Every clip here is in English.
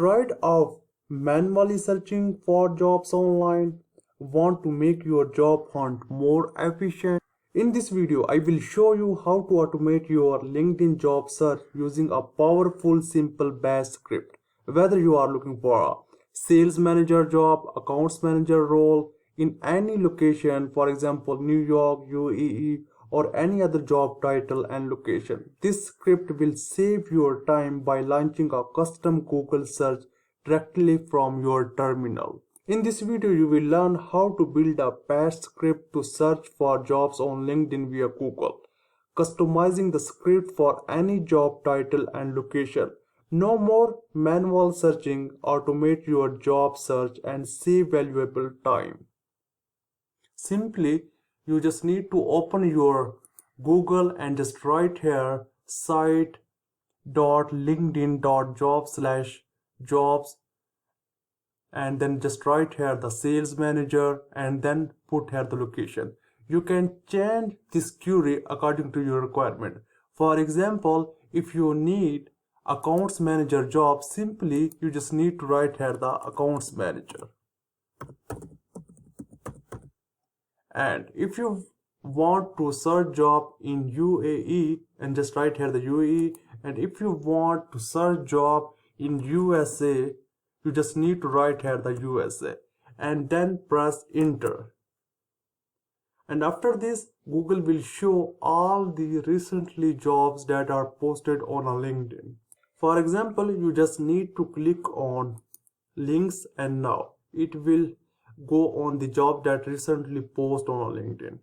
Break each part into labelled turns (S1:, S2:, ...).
S1: Tired of manually searching for jobs online? Want to make your job hunt more efficient? In this video, I will show you how to automate your LinkedIn job search using a powerful simple bash script. Whether you are looking for a sales manager job, accounts manager role in any location, for example, New York, UAE, or any other job title and location. This script will save your time by launching a custom Google search directly from your terminal. In this video, you will learn how to build a bash script to search for jobs on LinkedIn via Google, customizing the script for any job title and location. No more manual searching, automate your job search and save valuable time. Simply, you just need to open your Google and just write here site.linkedin.job/jobs and then just write here the sales manager and then put here the location. You can change this query according to your requirement. For example, if you need accounts manager job, simply you just need to write here the accounts manager. And if you want to search job in UAE, and just write here the UAE, and if you want to search job in USA, you just need to write here the USA and then press enter. And after this, Google will show all the recently jobs that are posted on a LinkedIn. For example, you just need to click on links and now it will go on the job that recently posted on LinkedIn.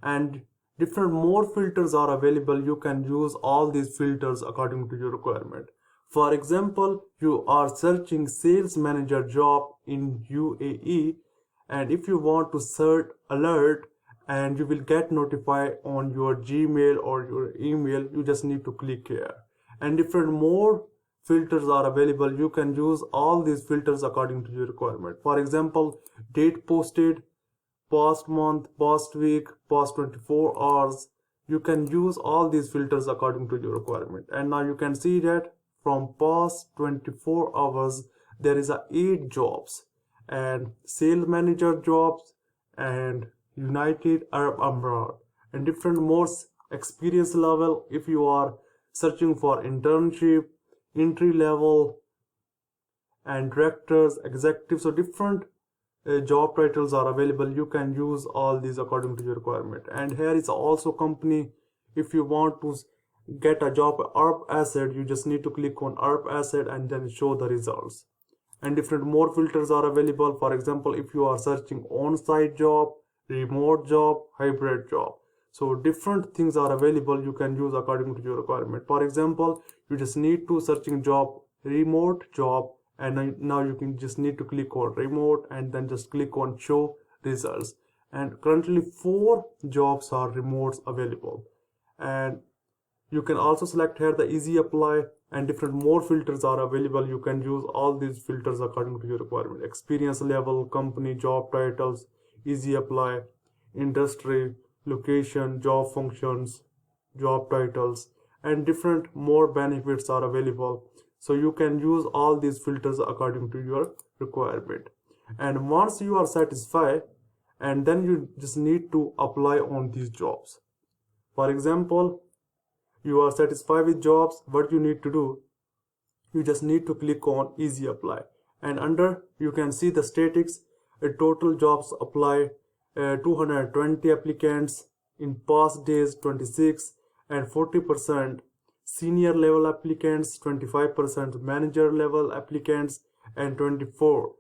S1: And different more filters are available. You can use all these filters according to your requirement. For example, you are searching sales manager job in UAE, and if you want to search alert and you will get notified on your Gmail or your email, you just need to click here. And different more filters are available. You can use all these filters according to your requirement. For example, date posted, past month, past week, past 24 hours. You can use all these filters according to your requirement. And now you can see that from past 24 hours there is a 8 jobs and sales manager jobs and United Arab Emirates and different more experience level. If you are searching for internship, entry level and directors, executives, so different job titles are available. You can use all these according to your requirement. And here is also company. If you want to get a job Arab asset, you just need to click on Arab asset and then show the results. And different more filters are available. For example, if you are searching on-site job, remote job, hybrid job, so different things are available. You can use according to your requirement. For example, you just need to searching job remote job, and now you can just need to click on remote and then just click on show results. And currently 4 jobs are remotes available. And you can also select here the easy apply, and different more filters are available. You can use all these filters according to your requirement. Experience level, company, job titles, easy apply, industry, location, job functions, job titles, and different more benefits are available. So you can use all these filters according to your requirement. And once you are satisfied, and then you just need to apply on these jobs. For example, you are satisfied with jobs, what you need to do, you just need to click on easy apply, and under you can see the statistics. Total jobs apply 220 applicants, in past days 26, and 40% senior level applicants, 25% manager level applicants, and 24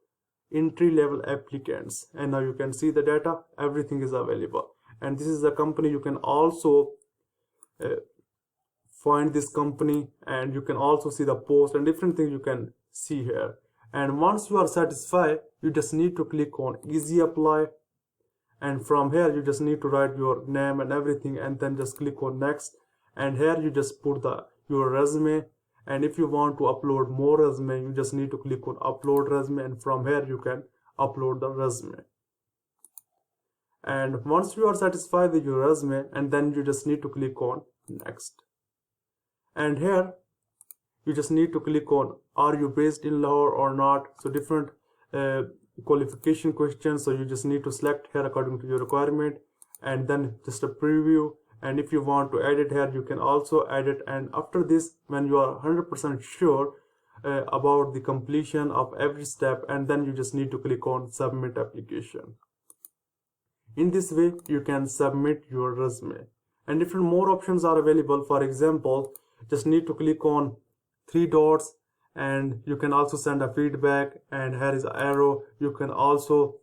S1: entry level applicants. And now you can see the data, everything is available. And this is the company. You can also find this company, and you can also see the post and different things you can see here. And once you are satisfied, you just need to click on easy apply, and from here you just need to write your name and everything and then just click on next. And here you just put your resume, and if you want to upload more resume, you just need to click on upload resume, and from here you can upload the resume. And once you are satisfied with your resume, and then you just need to click on next. And here you just need to click on are you based in Lahore or not. So different qualification questions, so you just need to select here according to your requirement, and then just a preview. And if you want to edit here, you can also edit. And after this, when you are 100% sure about the completion of every step, and then you just need to click on submit application. In this way you can submit your resume, and different more options are available. For example, just need to click on three dots, and you can also send a feedback, and here is an arrow. You can also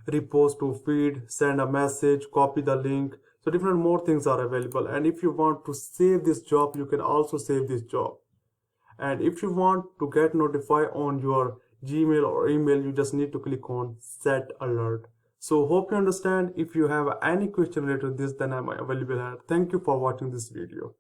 S1: repost to feed, send a message, copy the link. So different more things are available. And if you want to save this job, you can also save this job. And if you want to get notified on your Gmail or email, you just need to click on set alert. So hope you understand. If you have any question related to this, then I'm available here. Thank you for watching this video.